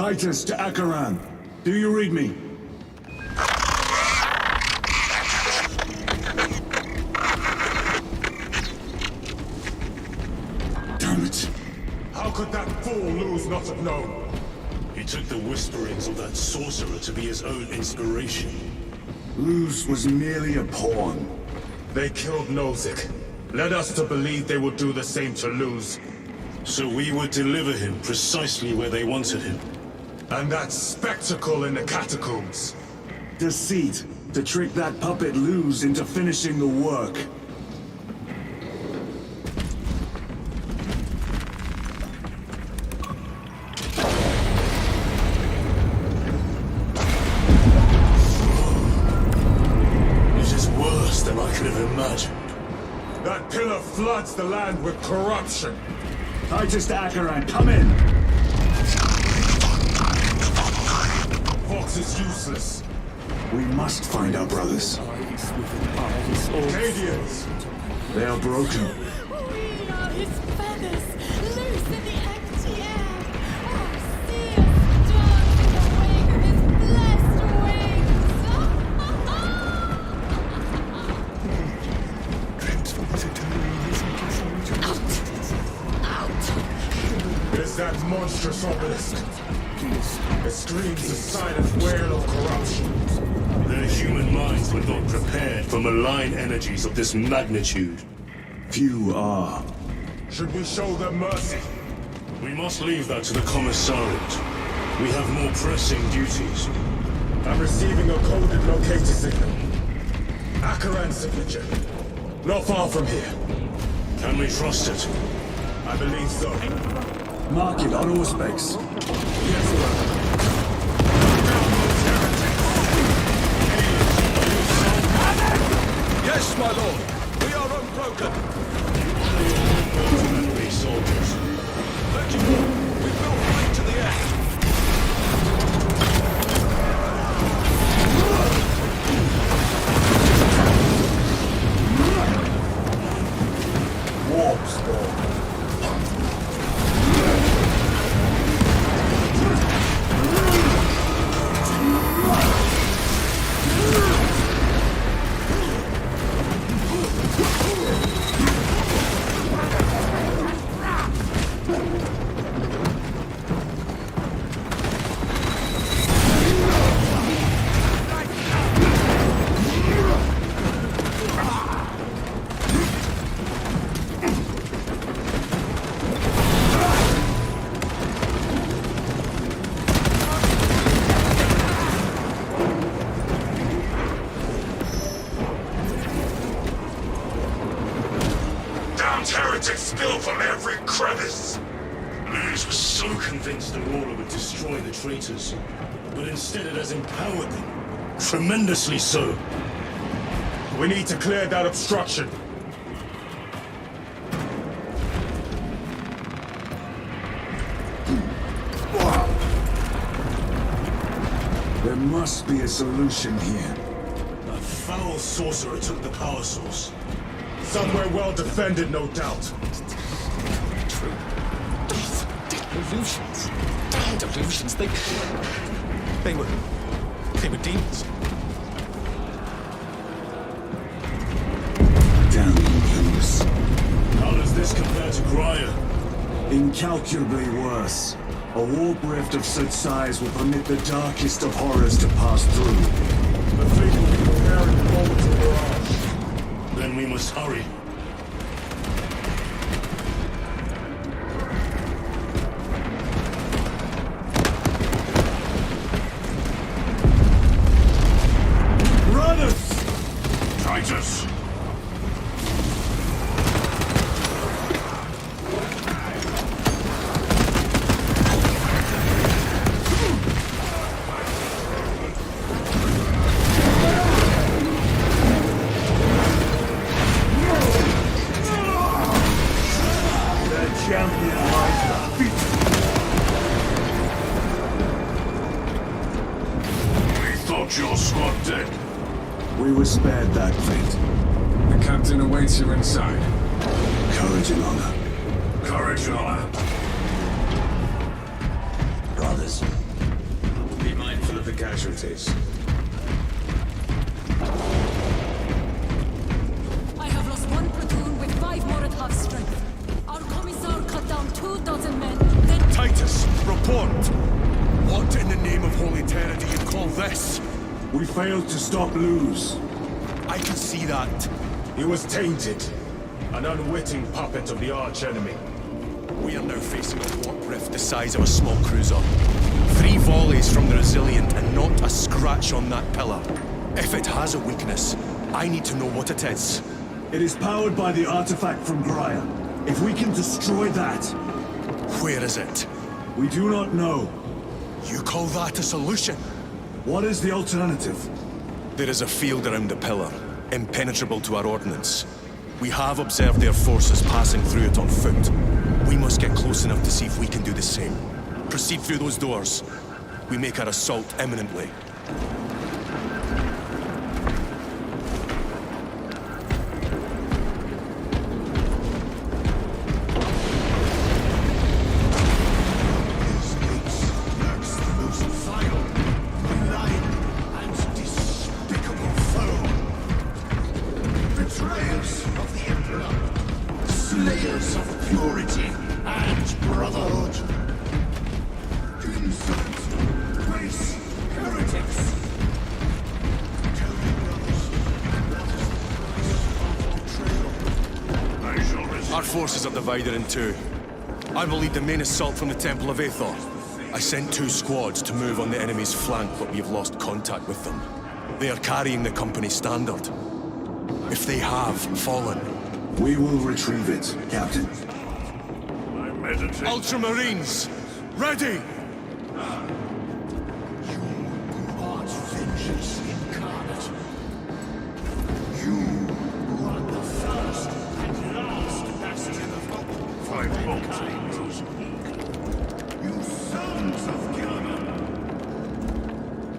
Titus to Acheran. Do you read me? Damn it. How could that fool Luz not have known? He took the whisperings of that sorcerer to be his own inspiration. Luz was merely a pawn. They killed Nozick. Led us to believe they would do the same to Luz. So we would deliver him precisely where they wanted him. And that spectacle in the catacombs. Deceit, to trick that puppet Luz into finishing the work. This is worse than I could have imagined. That pillar floods the land with corruption. Titus to Acheran, come in! Fox is useless. We must find our brothers. Canadians! They are broken. We are his feathers, loose in the empty air. Our seals done in the wake of his blessed wings. Is that monstrous obelisk? It screams a silent wail of corruption. Their human minds were not prepared for malign energies of this magnitude. Few are. Should we show them mercy? We must leave that to the commissariat. We have more pressing duties. I'm receiving a coded locator signal. Acheran signature. Not far from here. Can we trust it? I believe so. Mark it on Auspex. Yes, sir. Yes, my lord. We are unbroken. Enemy soldiers. Thank you, Lord. We will fight to the end. Warp spawn. Heretics spill from every crevice. Luz was so convinced Aurora would destroy the traitors, but instead it has empowered them. Tremendously so. We need to clear that obstruction. There must be a solution here. A foul sorcerer took the power source. Somewhere well defended, no doubt. True. Those delusions. Damn delusions. They were demons. Damn Luz. How does this compare to Gryer? Incalculably worse. A warp rift of such size will permit the darkest of horrors to pass through. The fleet will be preparing the moment to barrage. Then we must hurry. Runners! Titus! Champion lies defeated. We thought your squad dead. We were spared that fate. The captain awaits you inside. Courage and honor. Courage and honor. Brothers, casualties. I have lost one platoon with 5 more at half strength. Our commissar cut down 24 men, then Titus, report! What in the name of Holy Terror do you call this? We failed to stop Luz. I can see that. He was tainted. An unwitting puppet of the arch-enemy. We are now facing a warp rift the size of a small cruiser. 3 volleys from the Resilient and not a scratch on that pillar. If it has a weakness, I need to know what it is. It is powered by the artifact from Graia. If we can destroy that, Where is it? we do not know. You call that a solution? What is the alternative? There is a field around the pillar, impenetrable to our ordnance. We have observed their forces passing through it on foot. We must get close enough to see if we can do the same. Proceed through those doors. We make our assault imminently. Slayers of purity and brotherhood. Insolent, base, heretics. Tell me, brothers, what is the price of betrayal? I shall resist. Our forces are divided in 2. I will lead the main assault from the Temple of Aethor. I sent 2 squads to move on the enemy's flank, but we have lost contact with them. They are carrying the company standard. If they have fallen, We will retrieve it, Captain. I meditate. Ultramarines, ready! You who art vengeance incarnate. You who are the first and last bastion of hope for mankind. You sons of Gilman.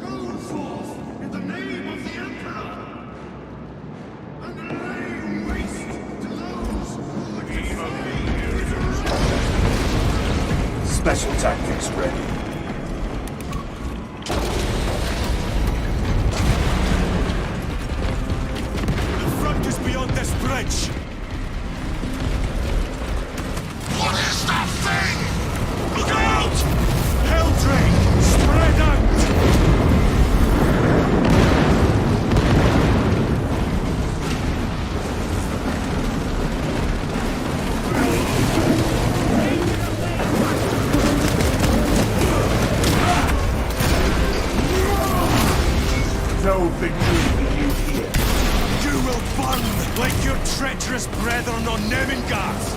Go forth in the name of the Emperor and lay waste to those who would defy Special tactics ready. The front is beyond this bridge! What is that thing? Look out! Helldrake, spread out! No victory for you here. You will burn like your treacherous brethren on Nemengarth!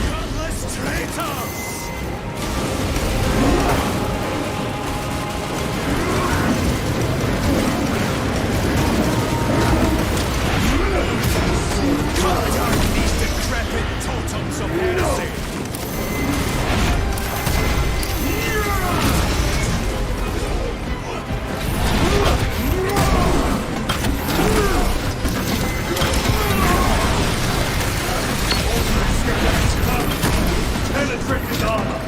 Godless traitors! Cut down these decrepit totems of heresy! Penetrated armor.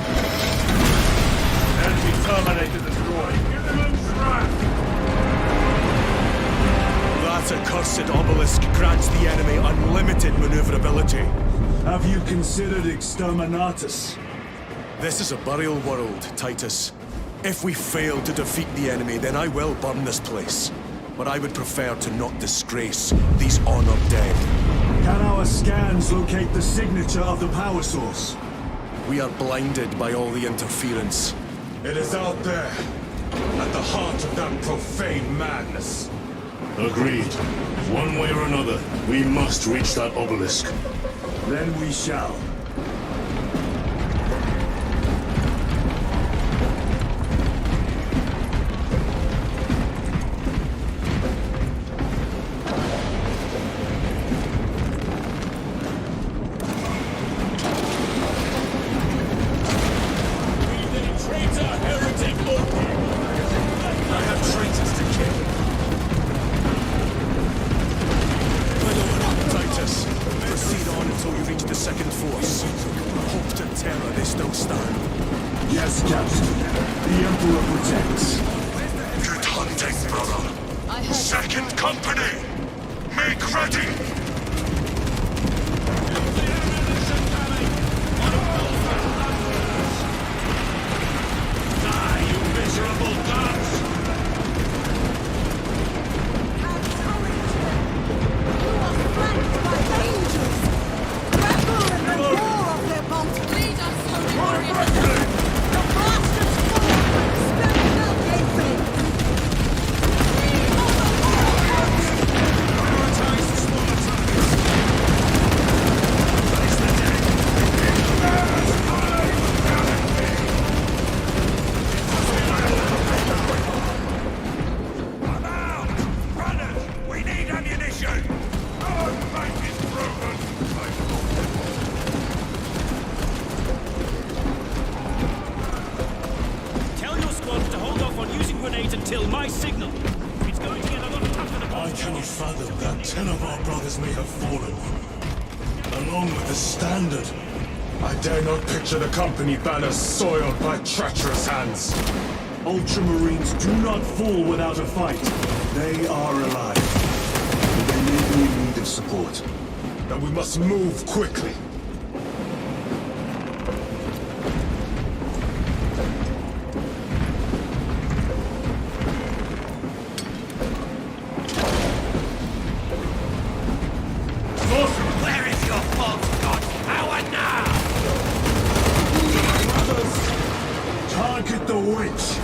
Enemy terminated destroyed. Give them a trap. That accursed obelisk grants the enemy unlimited maneuverability. Have you considered Exterminatus? This is a burial world, Titus. If we fail to defeat the enemy, then I will burn this place. But I would prefer to not disgrace these honored dead. Can our scans locate the signature of the power source? We are blinded by all the interference. It is out there, at the heart of that profane madness. Agreed. One way or another, we must reach that obelisk. Then we shall. I have traitors to until we reach the second force. Hope to terror they still stand. Yes, Captain. The Emperor protects. Good hunting, brother. I heard Second company! Make ready! Die, you miserable dogs! You are flanked by angels! Revel in the roar of their bolt! lead us, holy warrior. The bastards fall and spare no gateway! We are the warriors! Prioritize the smaller targets! Place the dead! I'm out! Runners! We need ammunition! Our fight is broken! Tell your squads to hold off on using grenades until my signal. It's going to get a lot tougher than I cannot fathom that 10 of our brothers may have fallen. Along with the Standard. I dare not picture the company banners soiled by treacherous hands. Ultramarines do not fall without a fight. They are alive. They may be in need of support. And we must move quickly. Where is your false god power now? Target the witch!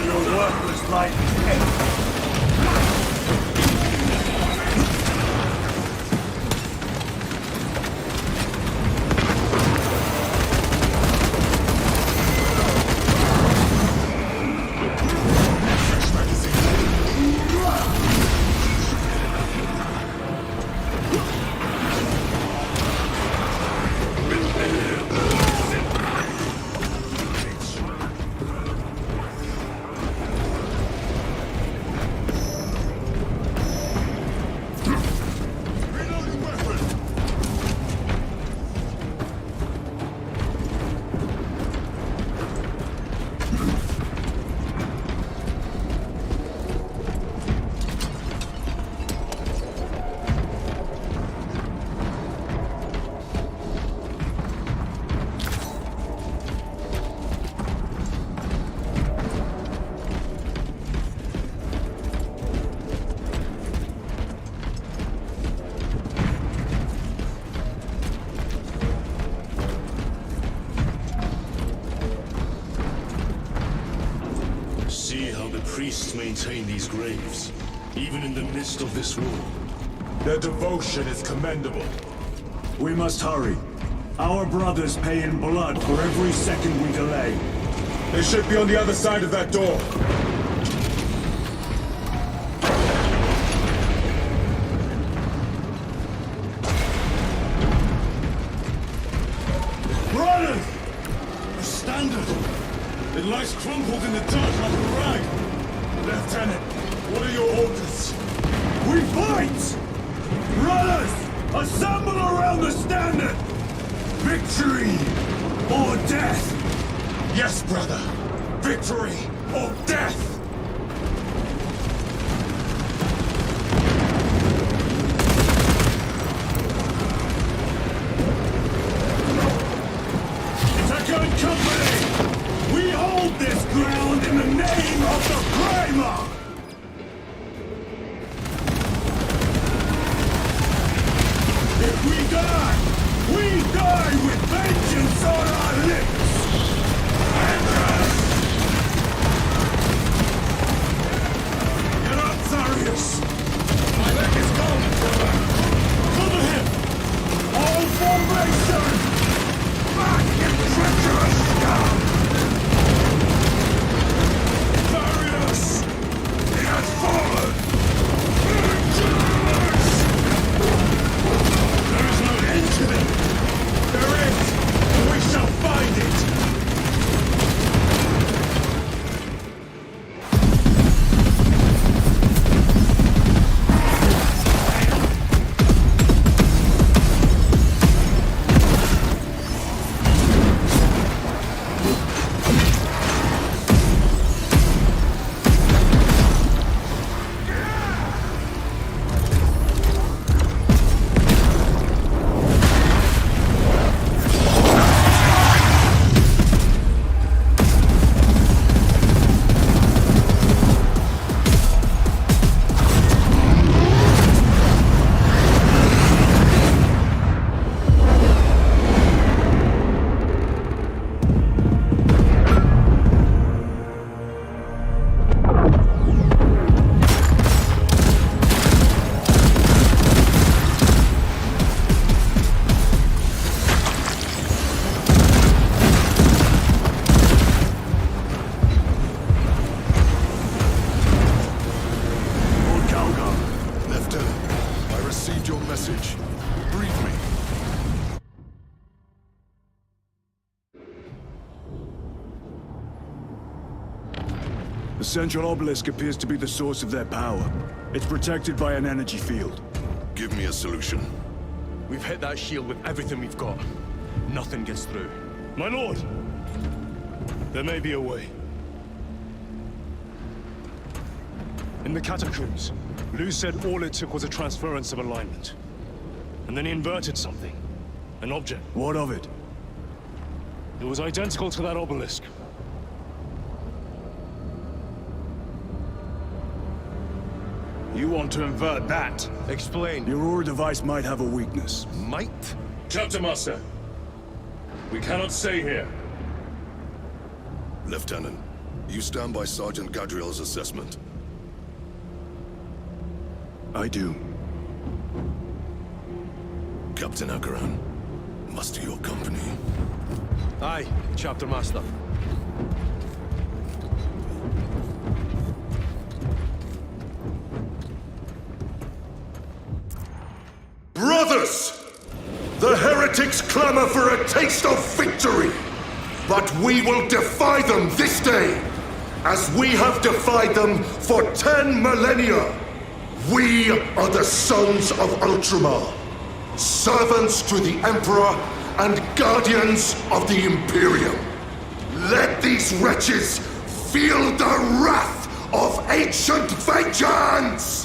Your worthless life is empty. Reloading weapon! See how the priests maintain these graves, even in the midst of this war. Their devotion is commendable. We must hurry. Our brothers pay in blood for every second we delay. They should be on the other side of that door. Brothers! The Standard! It lies crumpled in the dirt like a rag! Lieutenant, what are your orders? We fight! Brothers, assemble around the Standard! Victory or death! Yes, brother. Victory or death! Second Company! We hold this ground in the name of the Crown! Träumer! If we die with vengeance on our lips! Get up, Zarius! My leg is gone! Cover him! All formation! Back, you treacherous scum! Zarius! He has fallen! Vengeance! There is no end to them! There is! And we shall find it! The central obelisk appears to be the source of their power. It's protected by an energy field. Give me a solution. We've hit that shield with everything we've got. Nothing gets through. My lord! There may be a way. In the catacombs, Lu said all it took was a transference of alignment. And then he inverted something. An object. What of it? It was identical to that obelisk. You want to invert that? Explain. Your Aura device might have a weakness. Might? Chapter Master, we cannot stay here. Lieutenant, you stand by Sergeant Gadriel's assessment. I do. Captain Akaran, muster your company. Aye, Chapter Master. Brothers! The heretics clamor for a taste of victory! But we will defy them this day, as we have defied them for 10 millennia! We are the sons of Ultramar, servants to the Emperor and guardians of the Imperium. Let these wretches feel the wrath of ancient vengeance!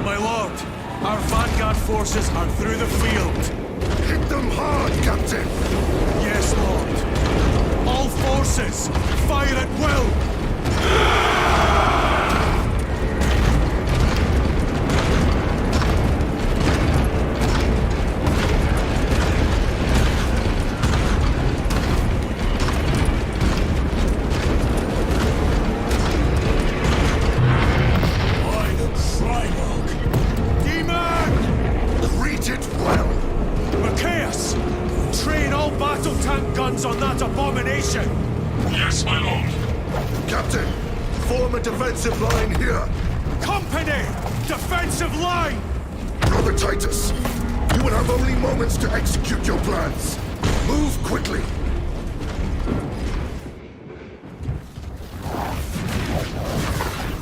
My lord, our vanguard forces are through the field. Hit them hard, Captain! Yes, Lord. All forces, fire at will! On that abomination! Yes, my lord! Captain, form a defensive line here! Company! Defensive line! Brother Titus, you will have only moments to execute your plans. Move quickly!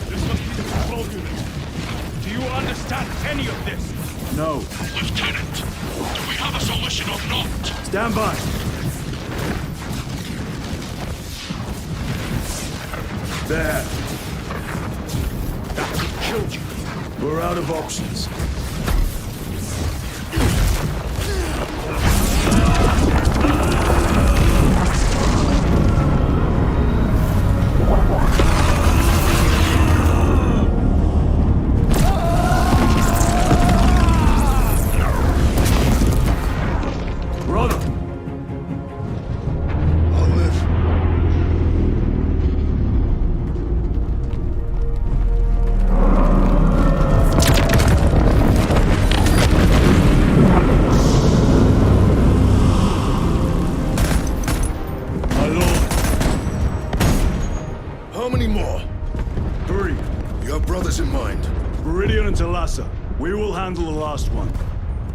This must be the control unit. Do you understand any of this? No. Lieutenant, do we have a solution or not? Stand by. There. That could kill you. We're out of options. Lieutenant Talassa, we will handle the last one.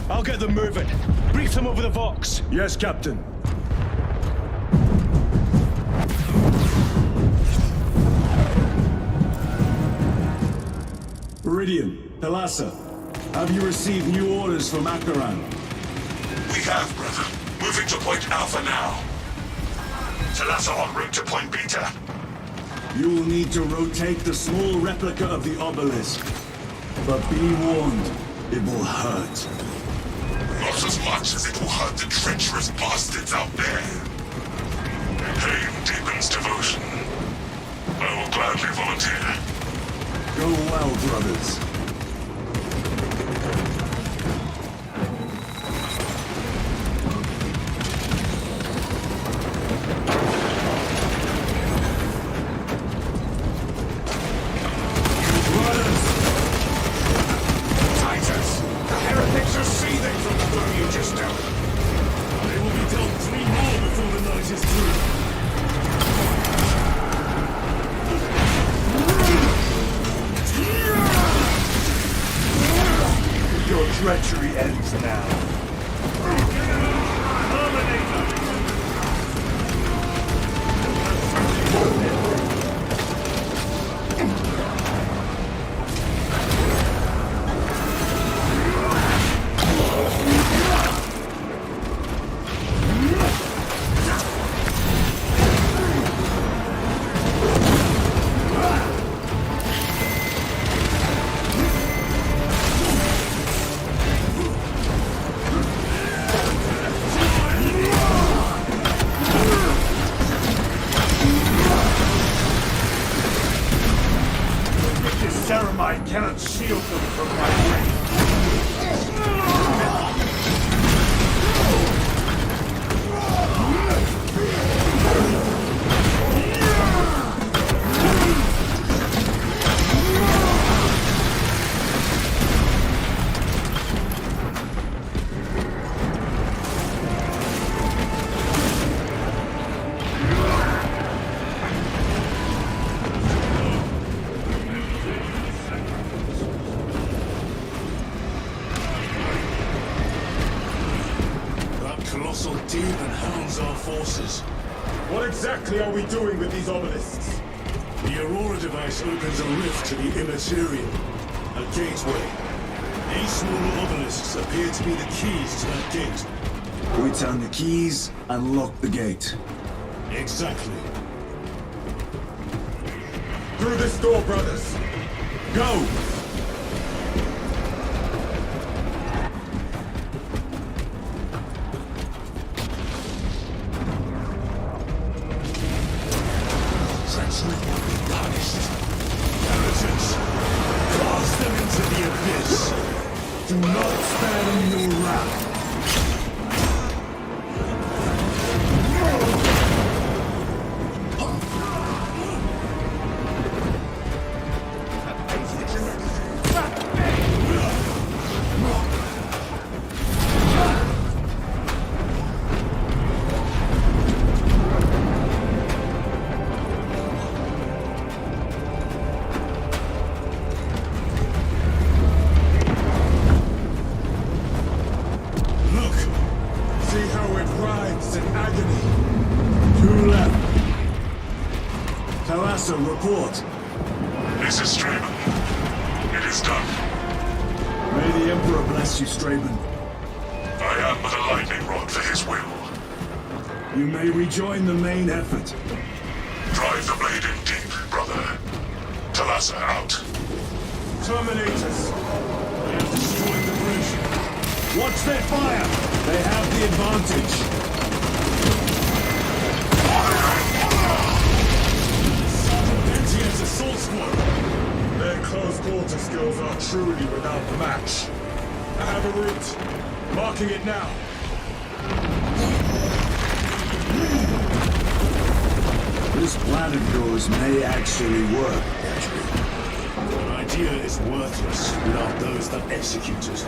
I'll get them moving. Brief them over the Vox. Yes, Captain. Iridium, Talassa, have you received new orders from Akaran? We have, brother. Moving to Point Alpha now. Talassa en route to Point Beta. You will need to rotate the small replica of the obelisk. But be warned, it will hurt. Not as much as it will hurt the treacherous bastards out there. Pain deepens devotion. I will gladly volunteer. Go well, brothers. Titus, the heretics are seething from the blow you just dealt. They will be dealt 3 more before the night is through. Your treachery ends now. Ceramite cannot shield them from my rays. Colossal demon hounds our forces. What exactly are we doing with these obelisks? The Aurora device opens a rift to the immaterial, a gateway. These smaller obelisks appear to be the keys to that gate. We turn the keys and lock the gate. Exactly. Through this door, brothers! Go! Treachery will be punished. Heretics, cast them into the abyss. Do not spare them your wrath. Talassa, report. This is Straben. It is done. May the Emperor bless you, Straben. I am but a lightning rod for his will. You may rejoin the main effort. Drive the blade in deep, brother. Talassa out. Terminators! They have destroyed the bridge. Watch their fire! They have the advantage. Sergeant assault squad! Their close quarter skills are truly without match. I have a route. Marking it now. This plan of yours may actually work. An idea is worthless without those that execute it.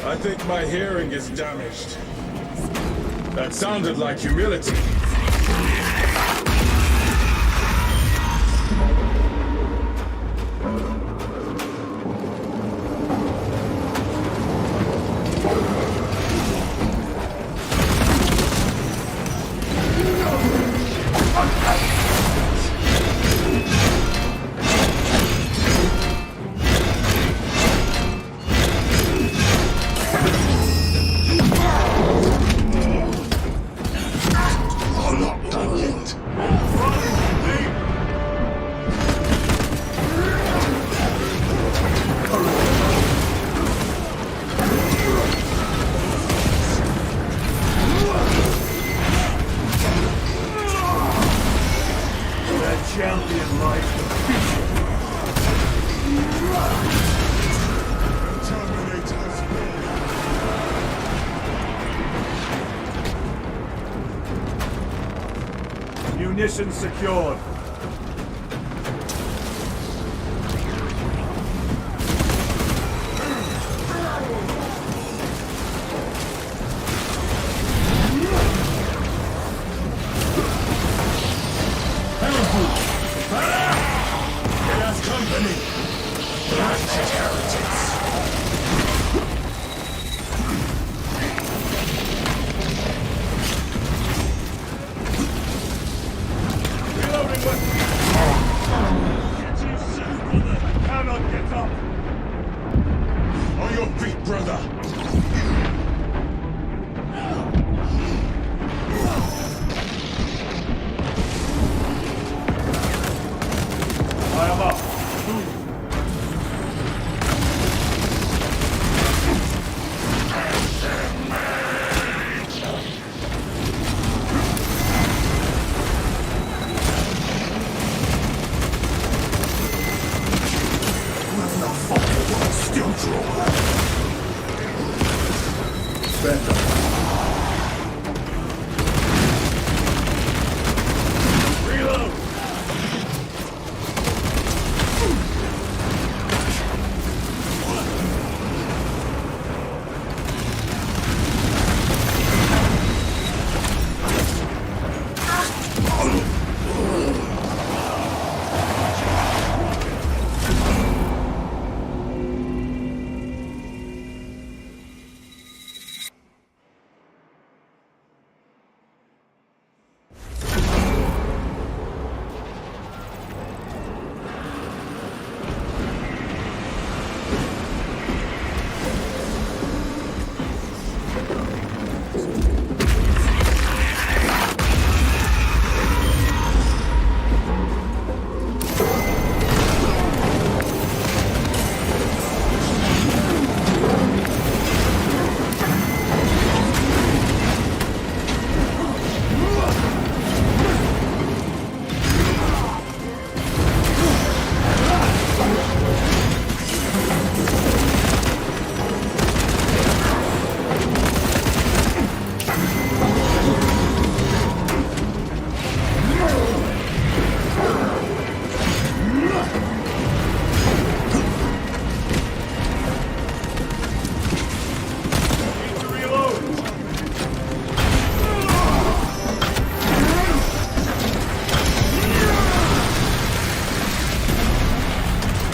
I think my hearing is damaged. That sounded like humility. Munitions secured. On your feet, brother! I am up. Move. Still draw. Better. Reload!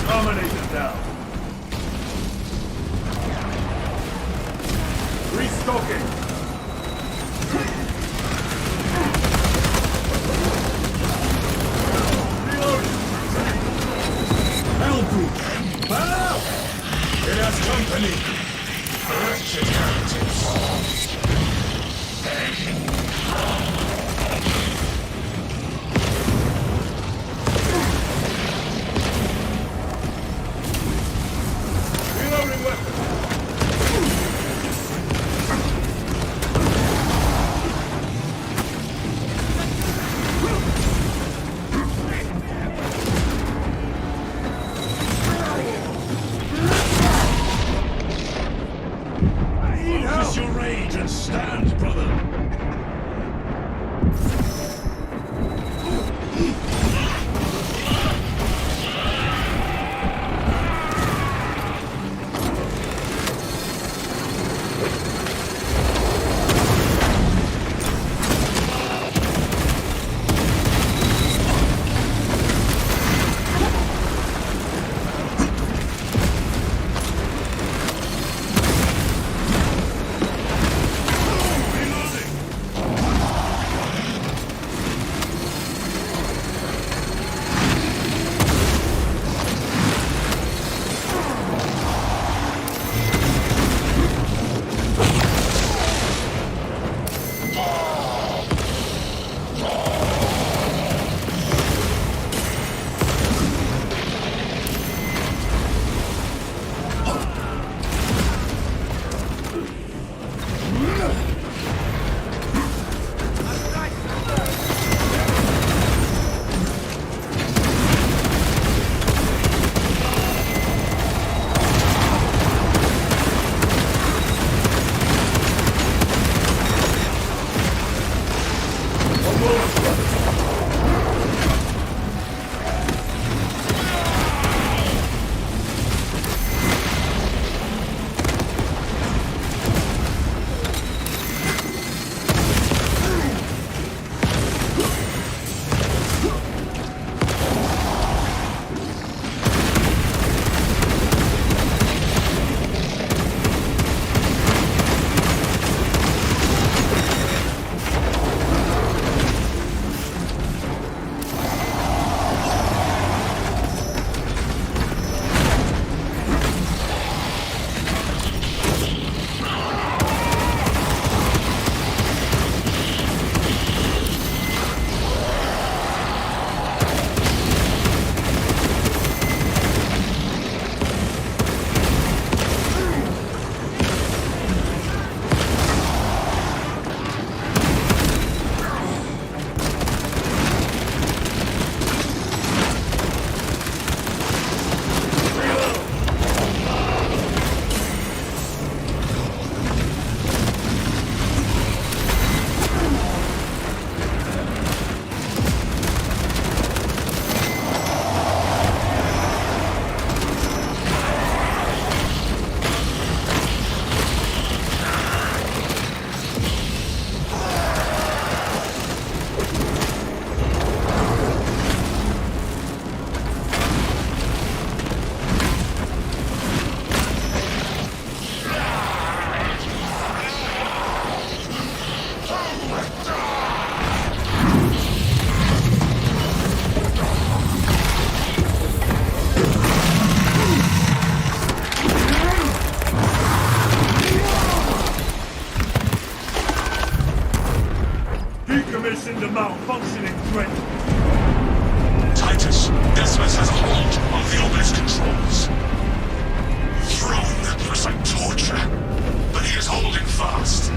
Dominator down. Restocking. Reloading. Elbrook! Man up! It has company! Wretched heretics! Reloading weapon. Focus your rage and stand, brother! Decommissioned the malfunctioning threat. Titus, Decimus has a hold on the obelisk controls. Thrown looks like torture, but he is holding fast.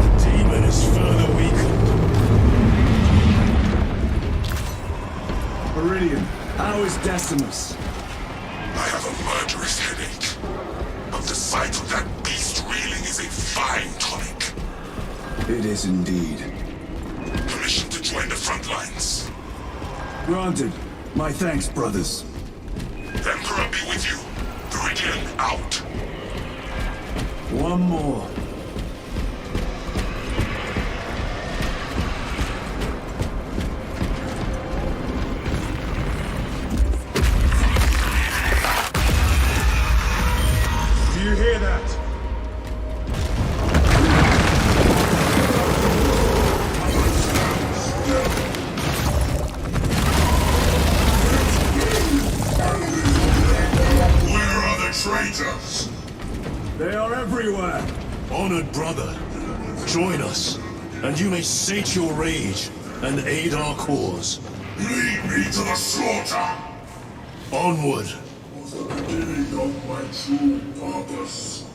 The demon is further weakened. Meridian, how is Decimus? I have a murderous headache. But the sight of that beast reeling is a fine tonic. It is indeed. Permission to join the front lines. Granted. My thanks, brothers. The Emperor be with you. Meridian out. One more. Do you hear that? Where are the traitors? They are everywhere. Honored brother, join us, and you may sate your rage and aid our cause. Lead me to the slaughter! Onward! Was the beginning of my true purpose.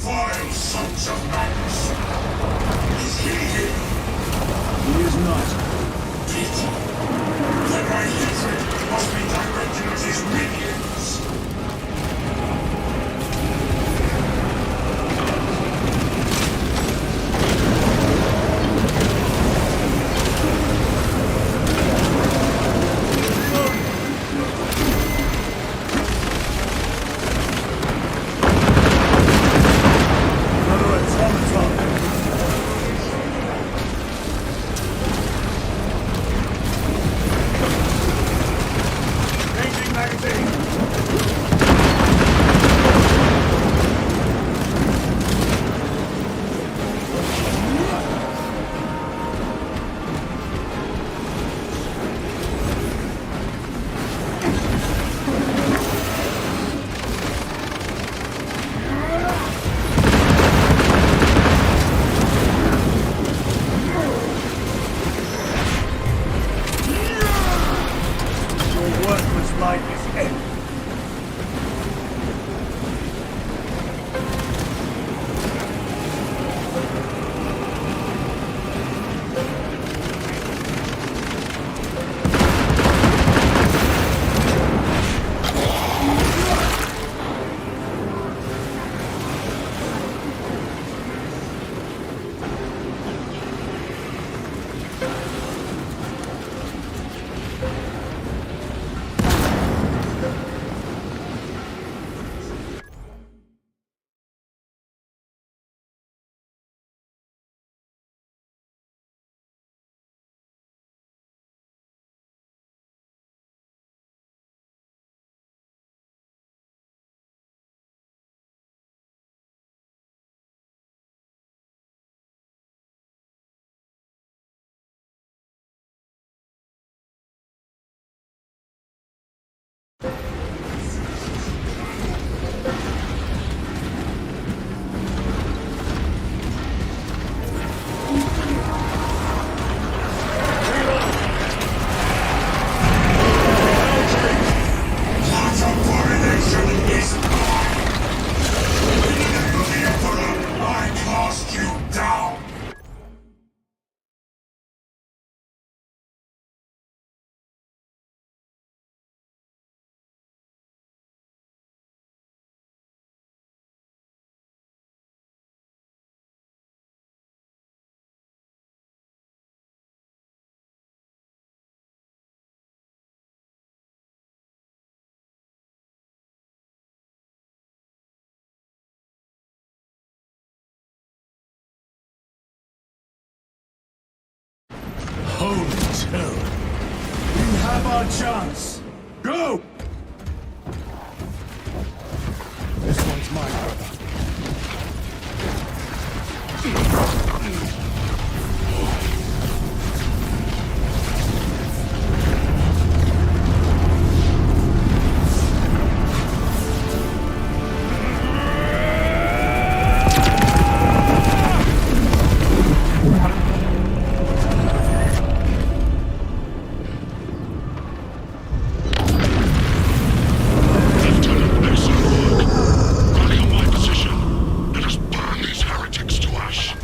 Vile sons of Magnus! Is he here? He is not. Pity. Then my hatred must be directed at his minions. Another automaton. have our chance. Go! This one's mine, brother.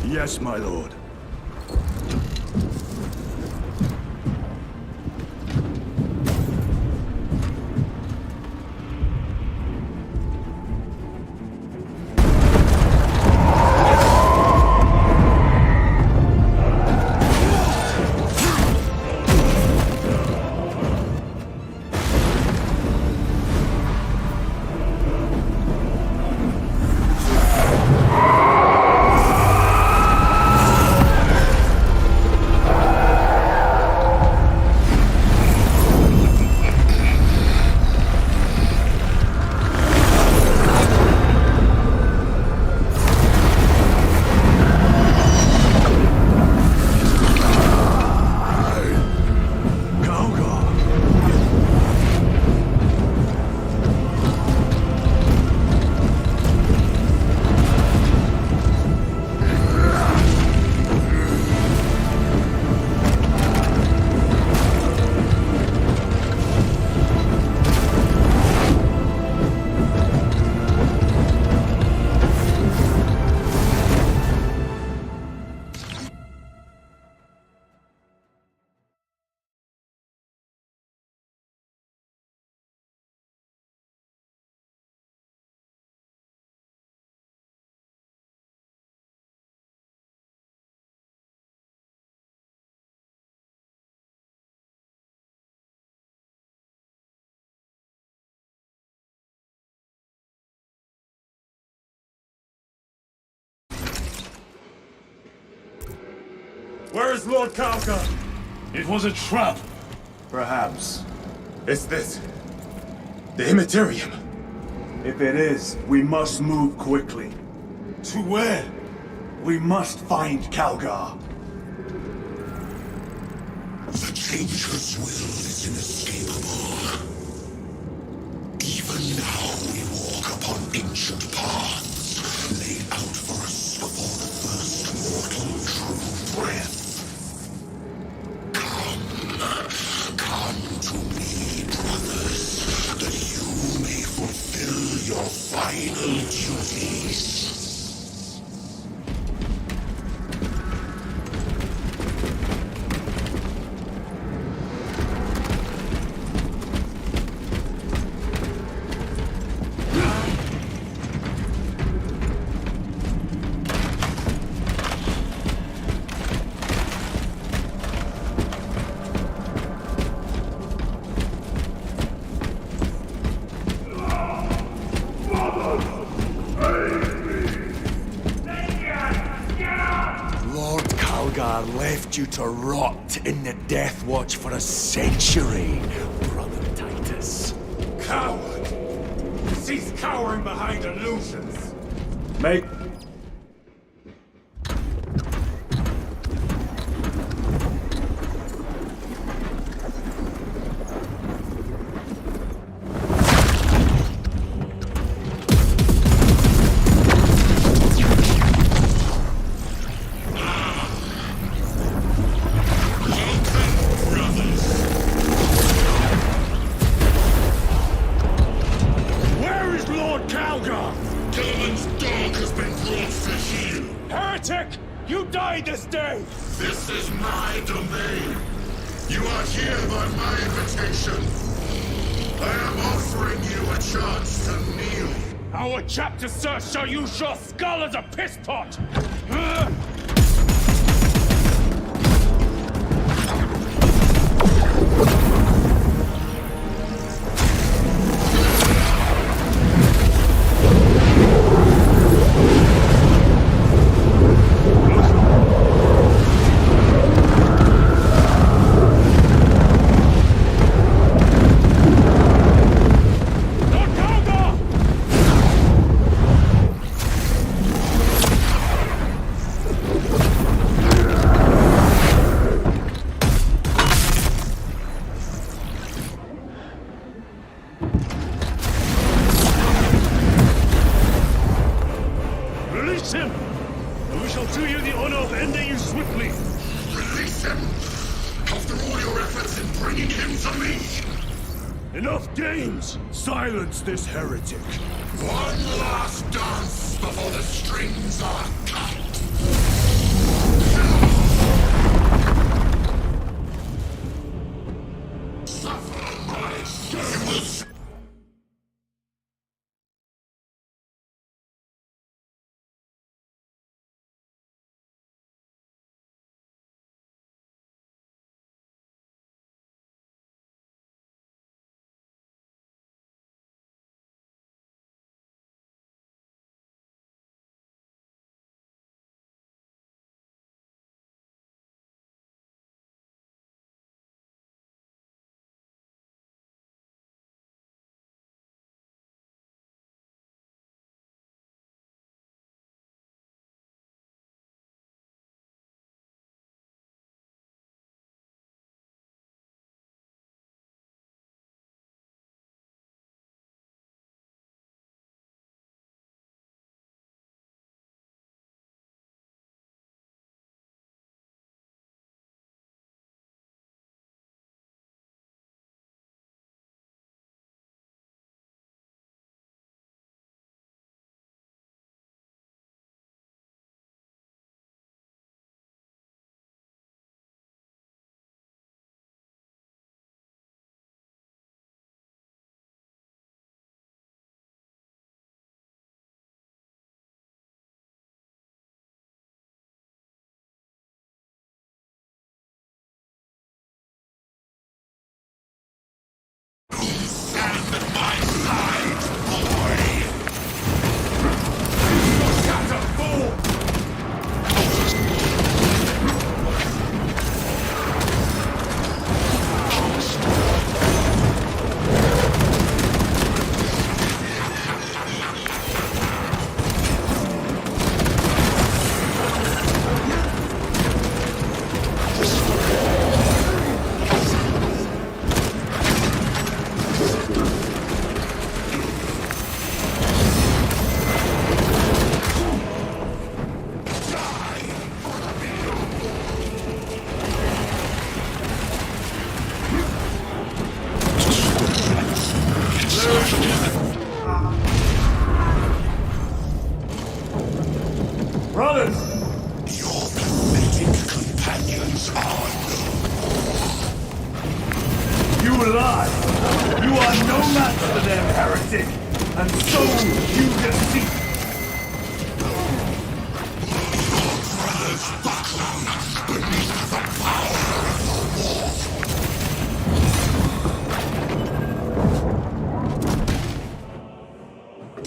Yes, my lord. Where is Lord Kalka? It was a trap. Perhaps. Is this the Immaterium? If it is, we must move quickly. To where? We must find Calgar. The Changer's will is inescapable. Even now we walk upon ancient paths laid out for us before the first mortal true breath. Come to me, brothers, that you may fulfill your final duties. Lord Calgar left you to rot in the Death Watch for a century, Brother Titus. Coward! Cease cowering behind illusions! Make... Where is Lord Kalgar? Gilman's dog has been brought to heel. Heretic! You died this day! This is my domain. You are here by my invitation. I am offering you a chance to kneel. Our chapter, sir, shall use your skull as a piss pot! to me! Enough games! Silence this heretic! One last dance before the strings are cut! Suffer my service! Brothers! Your pathetic companions are You lie! You are no match for them, heretic! And so you deceive! brothers buckle beneath the power of the war.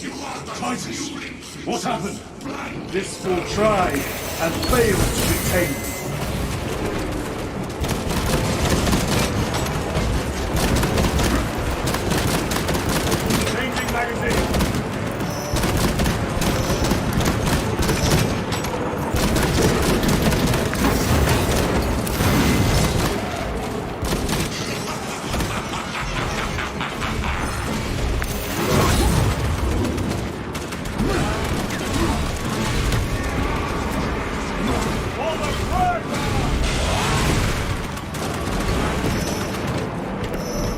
You are the Titus, fueling what happened? blind. This fool tried and failed to detain me. Changing magazine!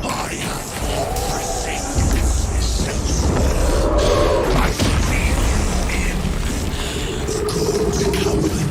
I have fought for safety's I leave you in good company.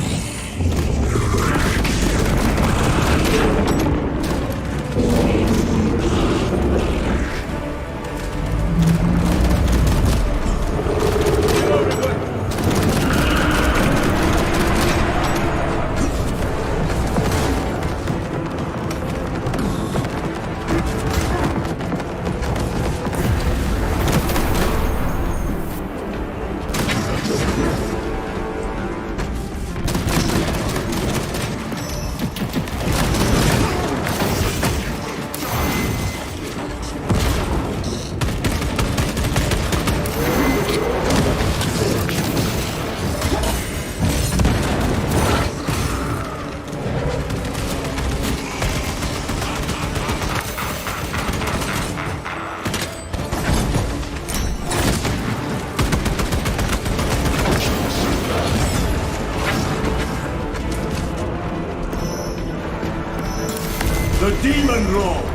The Demon Lord!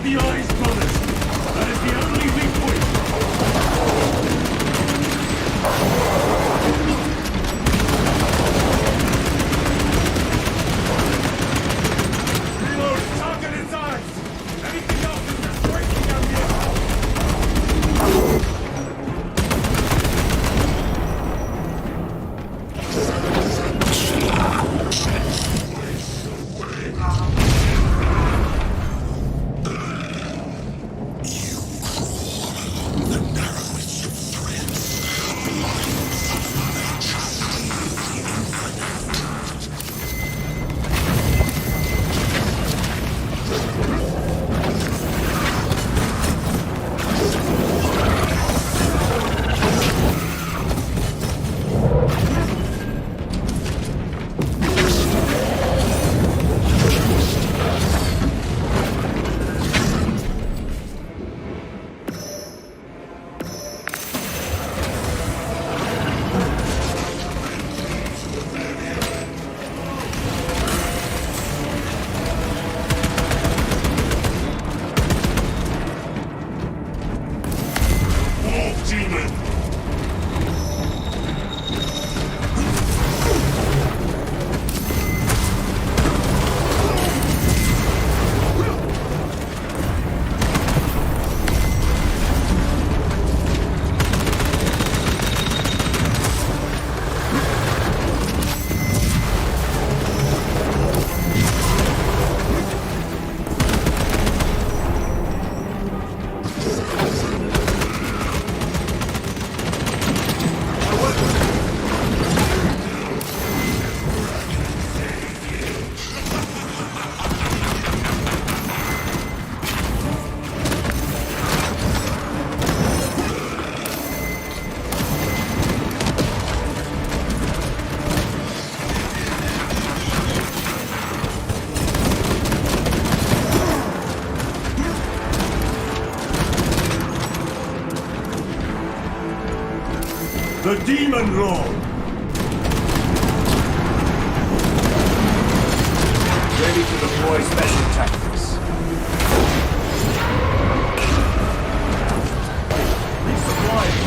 the eyes, brothers! That is the only weak point! Reload! Target its eyes! Anything else is just breaking out here! The Demon Lord! Ready to deploy special tactics. Resupplying.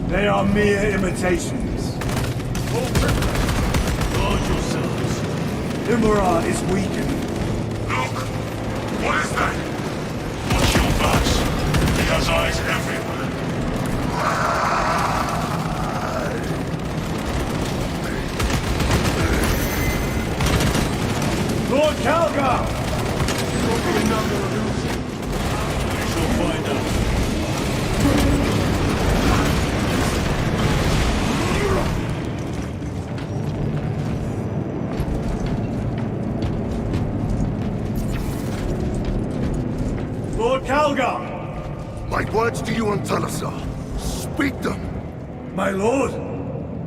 They are mere imitations. Guard yourselves. Imura is weakened. Look! What is that? Watch your backs! My words to you on Talasar. Speak them. My lord,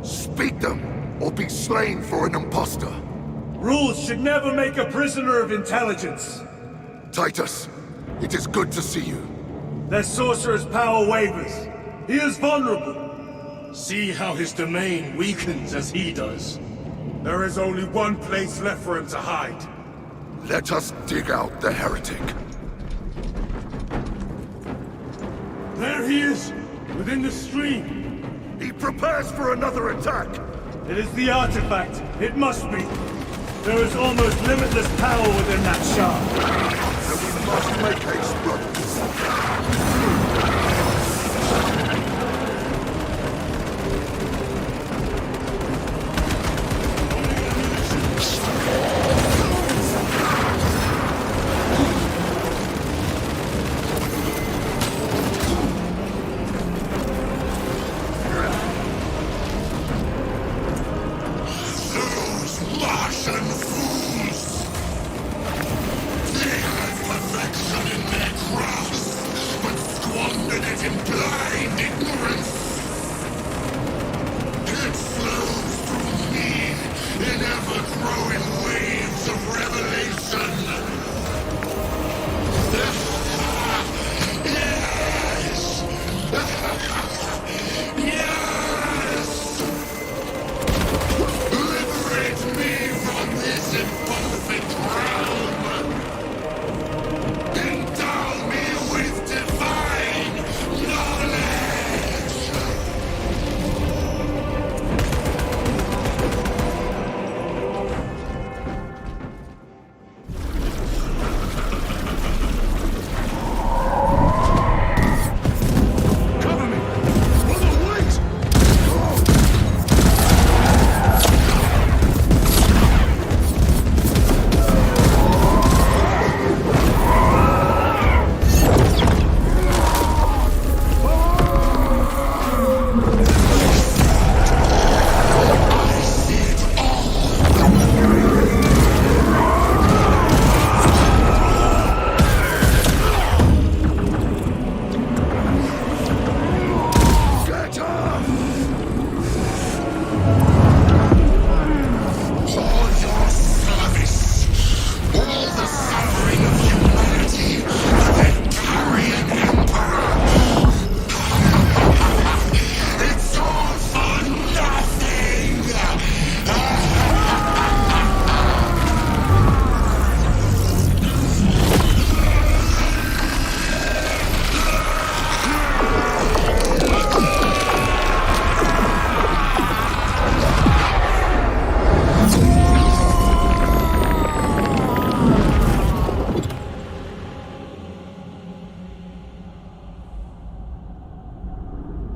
Speak them, or be slain for an impostor. rules should never make a prisoner of intelligence. Titus, it is good to see you. Their sorcerer's power wavers. He is vulnerable. See how his domain weakens as he does. There is only one place left for him to hide. Let us dig out the heretic. There he is, within the stream. He prepares for another attack. It is the artifact. It must be. There is almost limitless power within that shard. So we must make haste, brothers. Martian fools! They had perfection in their grasp, but squandered it in blind ignorance. It flows through me in ever-growing waves of revelation. Yes! Yes! Liberate me from this imperfect realm! Endow me with divine knowledge! Cover me! Mother, wait! Get up! For your service, all the suffering of humanity, the Carian Emperor. It's all for nothing!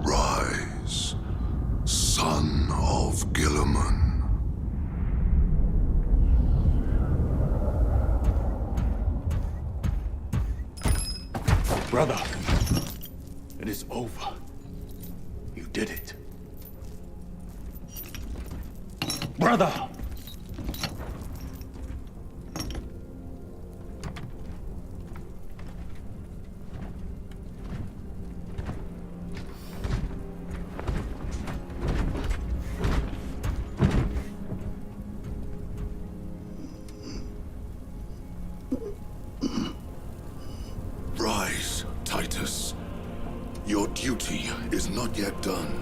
Rise, son of Gilliman. Brother, it is over. You did it. Brother! Rise, Titus. Your duty is not yet done.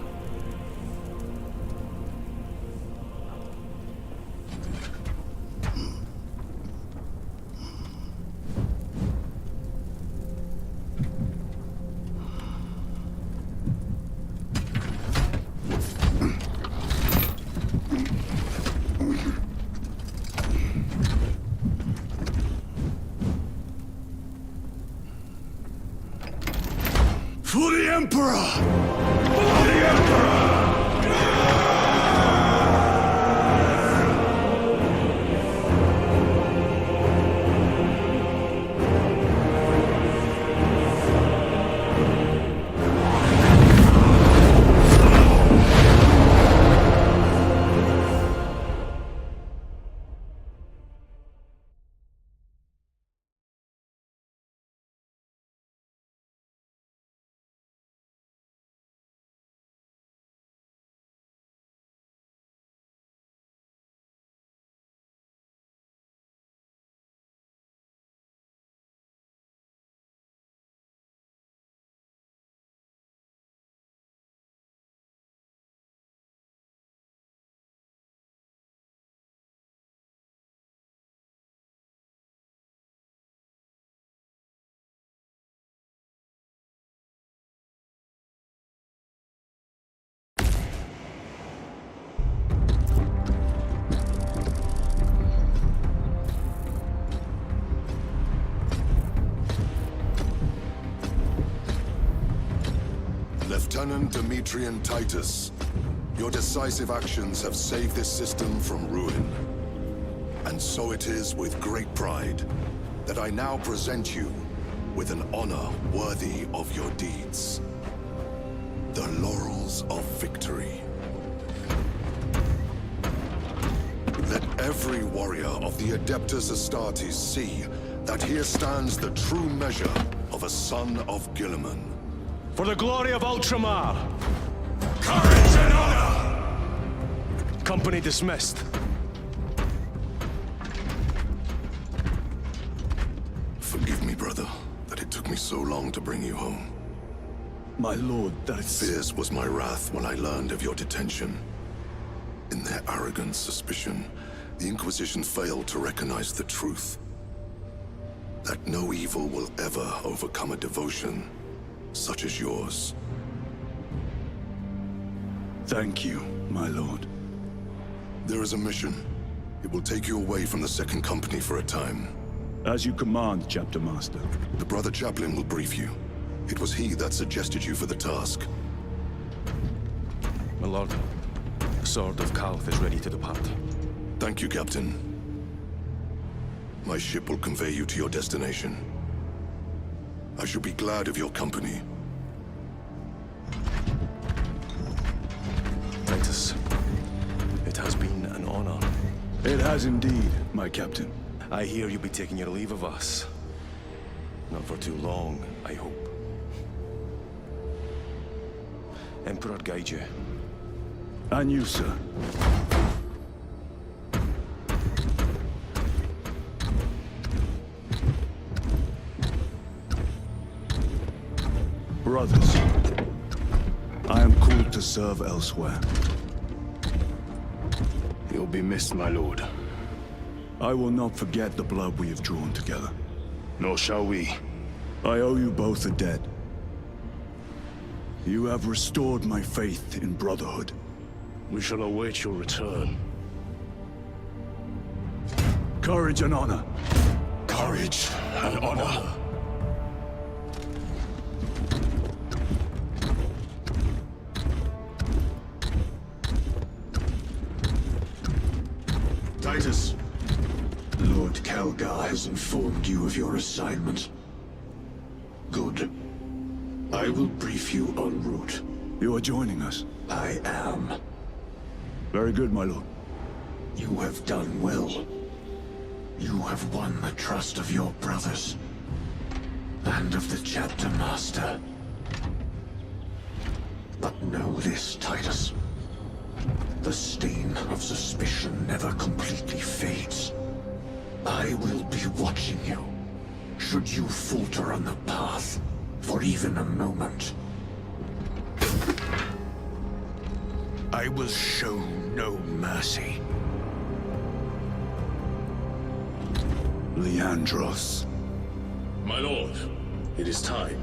For the Emperor! For the Emperor! Lieutenant Demetrian Titus, your decisive actions have saved this system from ruin. And so it is with great pride that I now present you with an honor worthy of your deeds. The laurels of victory. Let every warrior of the Adeptus Astartes see that here stands the true measure of a son of Guilliman. For the glory of Ultramar! Courage and honor! Company dismissed. Forgive me, brother, that it took me so long to bring you home. My lord, that's... Fierce was my wrath when I learned of your detention. In their arrogant suspicion, the Inquisition failed to recognize the truth. That no evil will ever overcome a devotion such as yours. Thank you, my lord. There is a mission. It will take you away from the Second Company for a time. As you command, Chapter Master. The Brother Chaplain will brief you. It was he that suggested you for the task. My lord, the Sword of Kalth is ready to depart. Thank you, Captain. My ship will convey you to your destination. I shall be glad of your company. Titus, it has been an honor. It has indeed, my captain. I hear you'll be taking your leave of us. Not for too long, I hope. Emperor guide you. And you, sir. Brothers, I am called to serve elsewhere. You'll be missed, my lord. I will not forget the blood we have drawn together. Nor shall we. I owe you both a debt. You have restored my faith in brotherhood. We shall await your return. Courage and honor. Courage and honor. Titus, Lord Kelgar has informed you of your assignment. Good. I will brief you en route. You are joining us. I am. Very good, my lord. You have done well. You have won the trust of your brothers. And of the Chapter Master. But know this, Titus. The stain of suspicion never completely fades. I will be watching you. Should you falter on the path, for even a moment. I will show no mercy. Leandros. My lord, it is time.